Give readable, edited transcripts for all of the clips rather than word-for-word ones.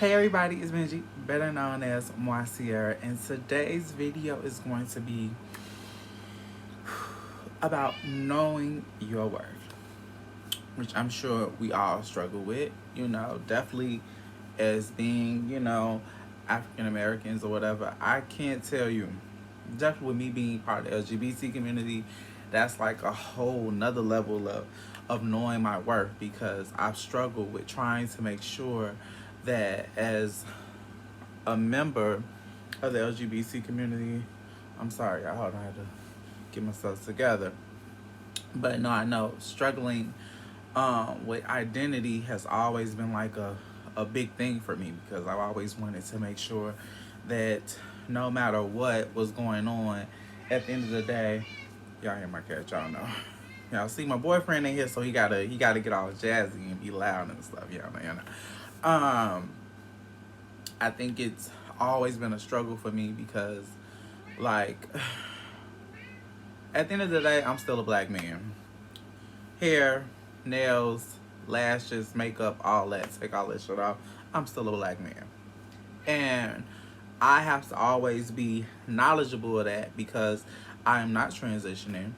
Hey everybody, it's Benji, better known as Moiciara, and today's video is going to be about knowing your worth, which I'm sure we all struggle with, definitely as being, African Americans or whatever. I can't tell you, definitely with me being part of the LGBT community, that's like a whole nother level of knowing my worth, because I've struggled with trying to make sure that as a member of the LGBT community, I'm sorry, I hold on, I had to get myself together. But no, I know struggling with identity has always been like a big thing for me, because I've always wanted to make sure that no matter what was going on, at the end of the day, y'all hear my cat, y'all know. Y'all see my boyfriend in here, so he gotta get all jazzy and be loud and stuff, y'all know. I think it's always been a struggle for me because, like, at the end of the day, I'm still a black man. Hair, nails, lashes, makeup, all that. Take all that shit off. I'm still a black man. And I have to always be knowledgeable of that because I'm not transitioning,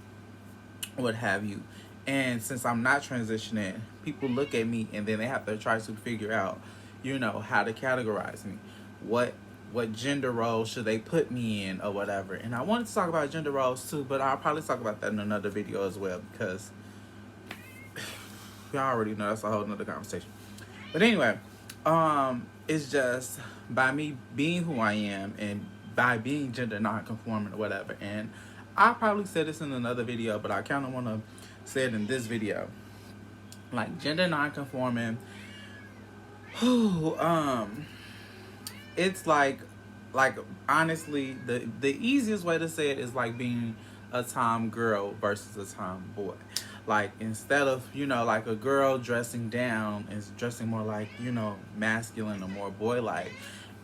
what have you. And since I'm not transitioning, people look at me and then they have to try to figure out, how to categorize me. What gender role should they put me in or whatever. And I wanted to talk about gender roles too, but I'll probably talk about that in another video as well, because y'all already know that's a whole nother conversation. But anyway, it's just by me being who I am and by being gender non-conforming or whatever. And I probably said this in another video, but I kind of want to say it in this video. Like, gender non-conforming, it's like honestly, the easiest way to say it is like being a tom girl versus a tom boy. Like, instead of, like a girl dressing down is dressing more like, masculine or more boy-like,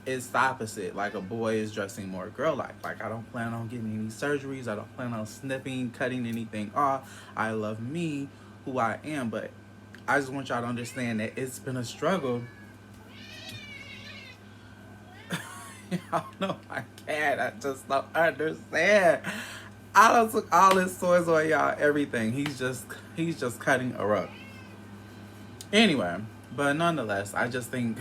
it's the opposite. Like, a boy is dressing more girl-like. Like, I don't plan on getting any surgeries. I don't plan on snipping, cutting anything off. I love me, who I am. But I just want y'all to understand that it's been a struggle. Y'all know I can't. I just don't understand. I done took all his toys away, y'all. Everything. He's just cutting a rug. Anyway, but nonetheless, I just think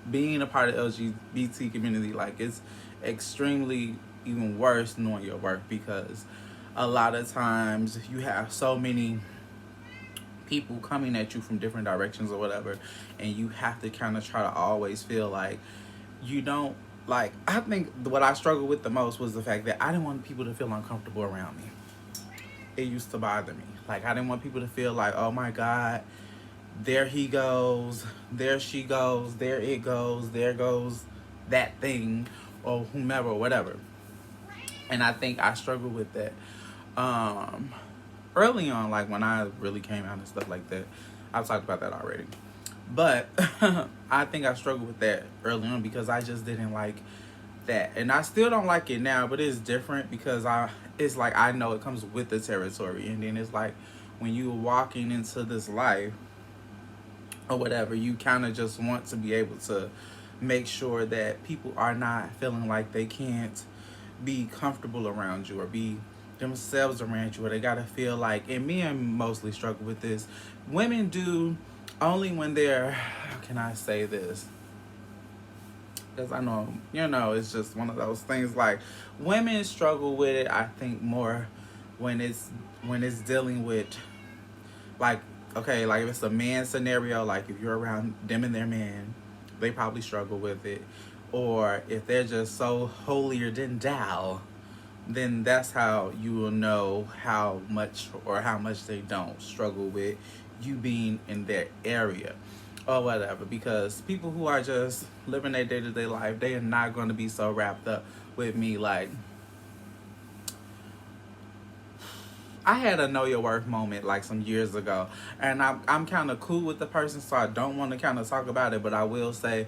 being a part of the LGBT community, like, it's extremely even worse knowing your worth, because a lot of times you have so many people coming at you from different directions or whatever, and you have to kind of try to always feel like you don't, like, I think what I struggled with the most was the fact that I didn't want people to feel uncomfortable around me. It used to bother me. Like, I didn't want people to feel like, oh my God, there he goes, there she goes, there it goes, there goes that thing, or whomever, or whatever. And I think I struggled with that early on, like when I really came out and stuff like that. I've talked about that already. But I think I struggled with that early on because I just didn't like that. And I still don't like it now, but it's different because it's like I know it comes with the territory. And then it's like when you're walking into this life or whatever, you kind of just want to be able to make sure that people are not feeling like they can't be comfortable around you or be themselves around you, or they gotta feel like, and men mostly struggle with this, women do only when they're, how can I say this, because I know, it's just one of those things, like, women struggle with it, I think, more when it's dealing with, like, okay, like if it's a man scenario, like if you're around them and their man, they probably struggle with it. Or if they're just so holier than thou, then that's how you will know how much they don't struggle with you being in their area or whatever. Because people who are just living their day-to-day life, they are not going to be so wrapped up with me. Like, I had a know your worth moment like some years ago, and I'm kind of cool with the person, so I don't want to kind of talk about it, but I will say,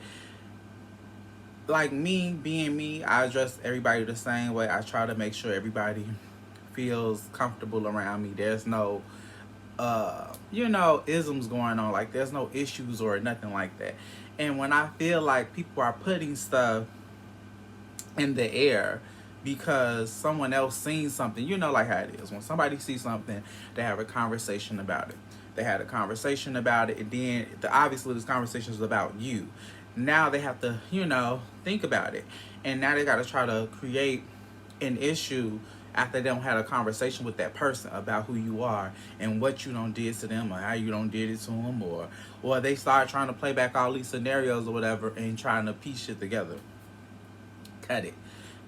like, me being me, I address everybody the same way. I try to make sure everybody feels comfortable around me. There's no isms going on. Like, there's no issues or nothing like that. And when I feel like people are putting stuff in the air because someone else seen something, you know, like how it is. When somebody sees something, they have a conversation about it. They had a conversation about it, and then obviously this conversation is about you. Now they have to, you know, think about it. And now they got to try to create an issue after they don't had a conversation with that person about who you are and what you don't did to them or how you don't did it to them, or they start trying to play back all these scenarios or whatever and trying to piece shit together. Cut it,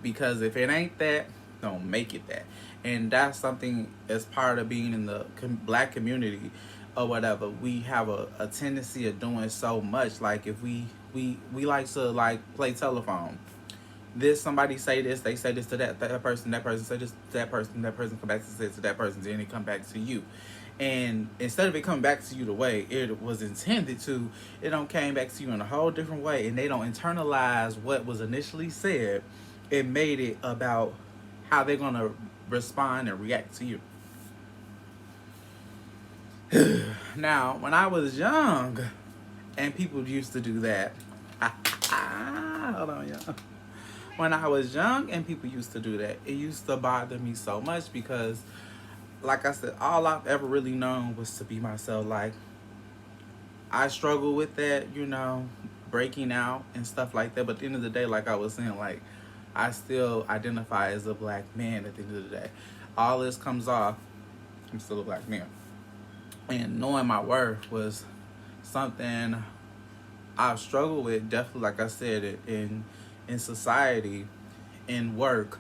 because if it ain't that, don't make it that. And that's something as part of being in the black community or whatever. We have a tendency of doing so much. Like if we like to like play telephone. This somebody say this, they say this to that person say this to that person come back to say it to that person, then it come back to you. And instead of it coming back to you the way it was intended to, it don't came back to you in a whole different way, and they don't internalize what was initially said. It made it about how they're gonna respond and react to you. Now, when I was young and people used to do that, hold on, y'all. When I was young and people used to do that, it used to bother me so much because, like I said, all I've ever really known was to be myself. Like, I struggle with that, you know, breaking out and stuff like that. But at the end of the day, like I was saying, like, I still identify as a black man at the end of the day. All this comes off, I'm still a black man. And knowing my worth was something I've struggled with, definitely, like I said, in society, in work,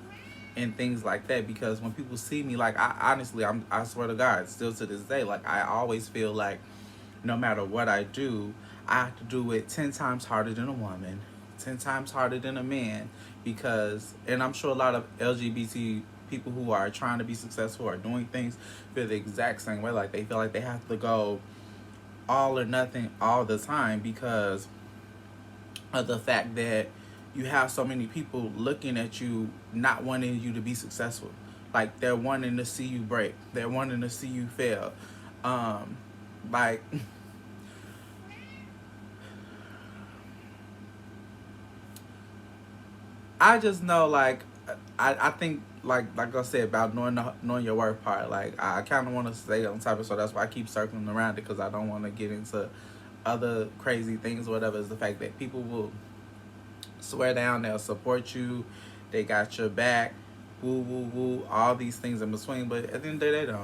and things like that. Because when people see me, like, I swear to God, still to this day, like, I always feel like no matter what I do, I have to do it 10 times harder than a woman, 10 times harder than a man. Because, and I'm sure a lot of LGBT people who are trying to be successful or doing things feel the exact same way. Like, they feel like they have to go all or nothing all the time because of the fact that you have so many people looking at you, not wanting you to be successful. Like, they're wanting to see you break. They're wanting to see you fail. Like, I just know, like, I think, like I said, about knowing your worth part. Like, I kind of want to stay on topic, so that's why I keep circling around it, because I don't want to get into other crazy things or whatever. Is the fact that people will swear down, they'll support you, they got your back, woo woo woo, all these things in between. But at the end of the day,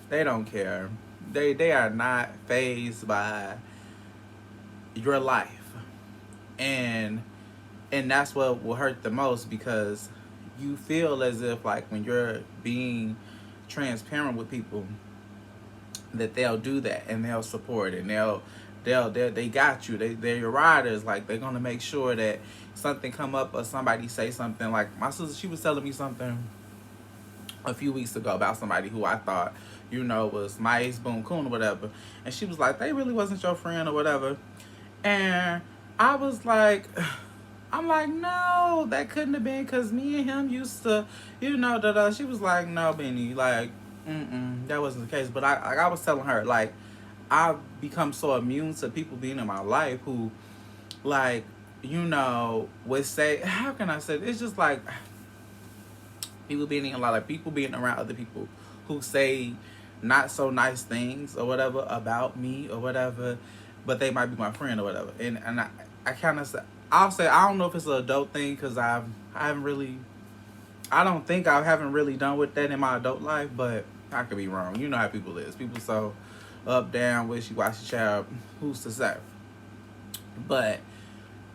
they don't care. They are not fazed by your life, and that's what will hurt the most, because you feel as if, like, when you're being transparent with people, that they'll do that and they'll support it, and they got you. They're your riders. Like, they're gonna make sure that something come up or somebody say something. Like, my sister, she was telling me something a few weeks ago about somebody who I thought, you know, was my ace boom coon or whatever, and she was like, they really wasn't your friend or whatever. And I was like, I'm like, no, that couldn't have been, because me and him used to, you know, da. She was like, no, Benny, like, that wasn't the case. But I was telling her, like, I've become so immune to people being in my life who, like, you know, would say, how can I say it? It's just like people being in a lot of people being around other people who say not so nice things or whatever about me or whatever, but they might be my friend or whatever. And I kind of say, I'll say, I don't know if it's an adult thing, because I haven't really, I don't think I haven't really done with that in my adult life, but I could be wrong. You know how people is. People so up, down, wishy-washy, child. Who's to say? But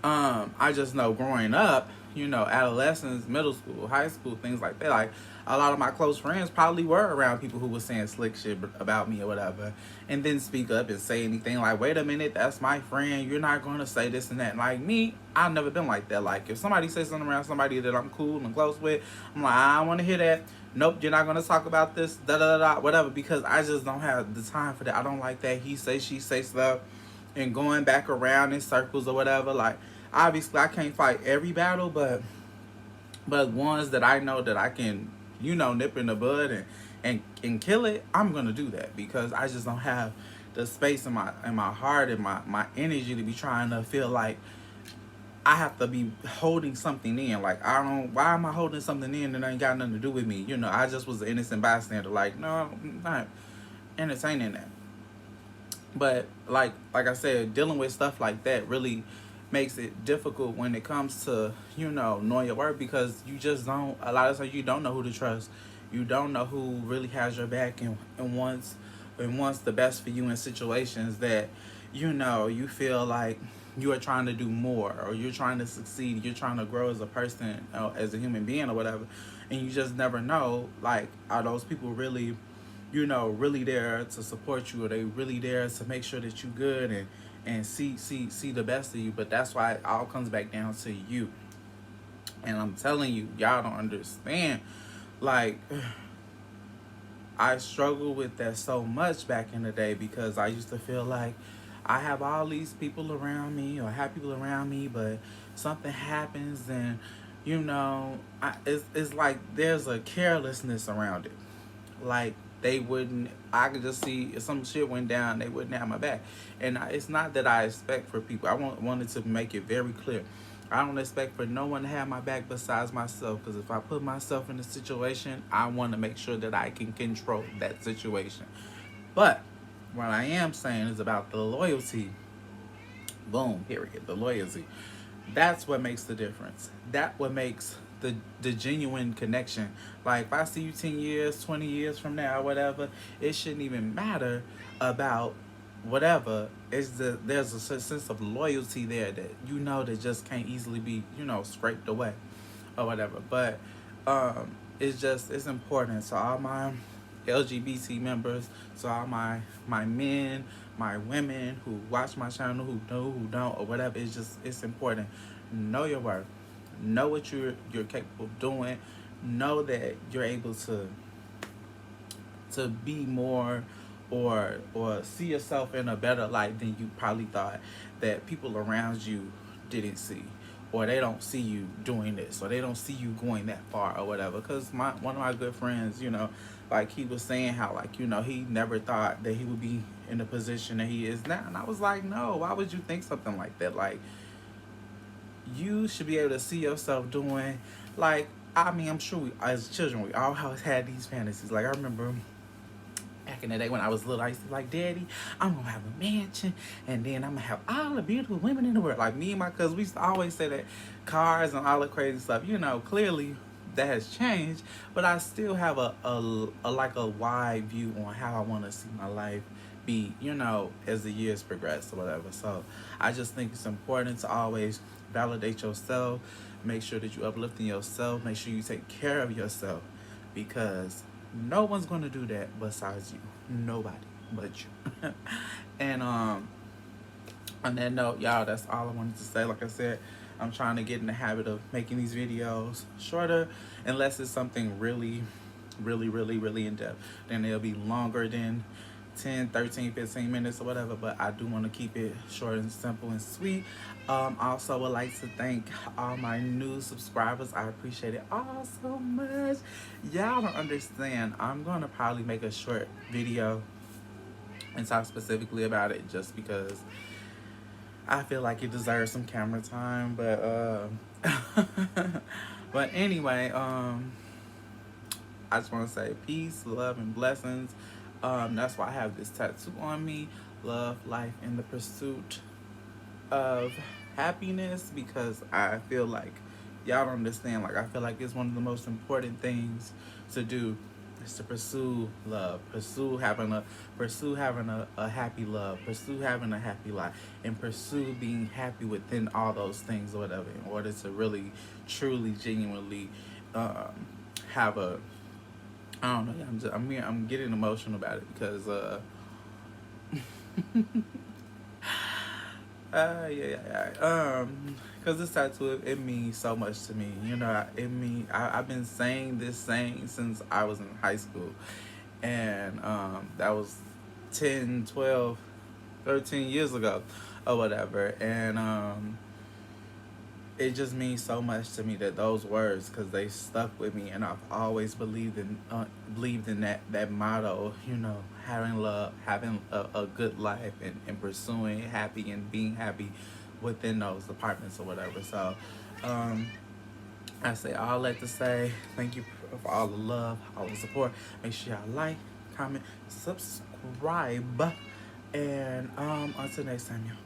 I just know growing up, you know, adolescence, middle school, high school, things like that. Like, a lot of my close friends probably were around people who were saying slick shit about me or whatever, and didn't speak up and say anything. Like, wait a minute, that's my friend. You're not going to say this and that. And like me, I've never been like that. Like, if somebody says something around somebody that I'm cool and close with, I'm like, I don't want to hear that. Nope, you're not going to talk about this, whatever, because I just don't have the time for that. I don't like that he say, she say stuff and going back around in circles or whatever. Like, obviously, I can't fight every battle, but ones that I know that I can, you know, nip in the bud and kill it, I'm gonna do that, because I just don't have the space in my heart and my energy to be trying to feel like I have to be holding something in. Like, I don't, why am I holding something in that ain't got nothing to do with me? You know, I just was an innocent bystander. Like, no, I'm not entertaining that. But like I said, dealing with stuff like that really makes it difficult when it comes to, you know, knowing your worth, because you just don't, a lot of times you don't know who to trust. You don't know who really has your back and wants the best for you in situations that, you know, you feel like you are trying to do more, or you're trying to succeed, you're trying to grow as a person, as a human being or whatever, and you just never know, like, are those people really, you know, really there to support you, or they really there to make sure that you good and see the best of you. But that's why it all comes back down to you. And I'm telling you, y'all don't understand. Like, I struggled with that so much back in the day, because I used to feel like I have all these people around me, or I have people around me, but something happens, and, you know, it's like there's a carelessness around it. Like, they wouldn't, I could just see if some shit went down, they wouldn't have my back. And it's not that I expect for people, wanted to make it very clear, I don't expect for no one to have my back besides myself, because if I put myself in a situation, I want to make sure that I can control that situation. But what I am saying is about the loyalty. Boom, period. The loyalty. That's what makes the difference. That what makes the genuine connection. Like, if I see you 10 years, 20 years from now, whatever, it shouldn't even matter about whatever. It's there's a sense of loyalty there that, you know, that just can't easily be, you know, scraped away or whatever. But it's just, it's important. So all my LGBT members, so all my men, my women who watch my channel, who do, who don't, or whatever, it's just, it's important. Know your worth. Know what you're capable of doing. Know that you're able to be more, or see yourself in a better light than you probably thought, that people around you didn't see, or they don't see you doing this, or they don't see you going that far or whatever. Because one of my good friends, you know, like, he was saying how, like, you know, he never thought that he would be in the position that he is now. And I was like, no, why would you think something like that? Like, you should be able to see yourself doing, like, I mean, I'm sure we, as children, we all had these fantasies. Like, I remember back in the day when I was little, I used to be like, Daddy, I'm gonna have a mansion, and then I'm gonna have all the beautiful women in the world. Like, me and my cousins, we used to always say that, cars and all the crazy stuff. You know, clearly that has changed, but I still have a like a wide view on how I want to see my life be, you know, as the years progress or whatever. So I just think it's important to always validate yourself, make sure that you uplifting yourself, make sure you take care of yourself, because no one's gonna do that besides you. Nobody but you. And on that note, y'all, that's all I wanted to say. Like I said, I'm trying to get in the habit of making these videos shorter, unless it's something really, really, really, really in depth. Then they'll be longer than 10, 13, 15 minutes or whatever, but I do want to keep it short and simple and sweet. Also would like to thank all my new subscribers. I appreciate it all so much. Y'all don't understand. I'm going to probably make a short video and talk specifically about it, just because I feel like it deserves some camera time. But but anyway, I just want to say peace, love, and blessings. That's why I have this tattoo on me. Love, life, and the pursuit of happiness, because I feel like y'all don't understand. Like, I feel like it's one of the most important things to do, is to pursue love, pursue having a happy love, pursue having a happy life, and pursue being happy within all those things or whatever, in order to really, truly, genuinely have a, I don't know. I'm getting emotional about it, because because this tattoo, it means so much to me. You know, I've been saying this saying since I was in high school, and that was 10, 12, 13 years ago, or whatever. And it just means so much to me that those words, because they stuck with me, and I've always believed in that motto. You know, having love, having a good life, and pursuing happy and being happy within those departments or whatever. So, um, I say all that to say thank you for all the love, all the support. Make sure y'all like, comment, subscribe, and until next time, y'all.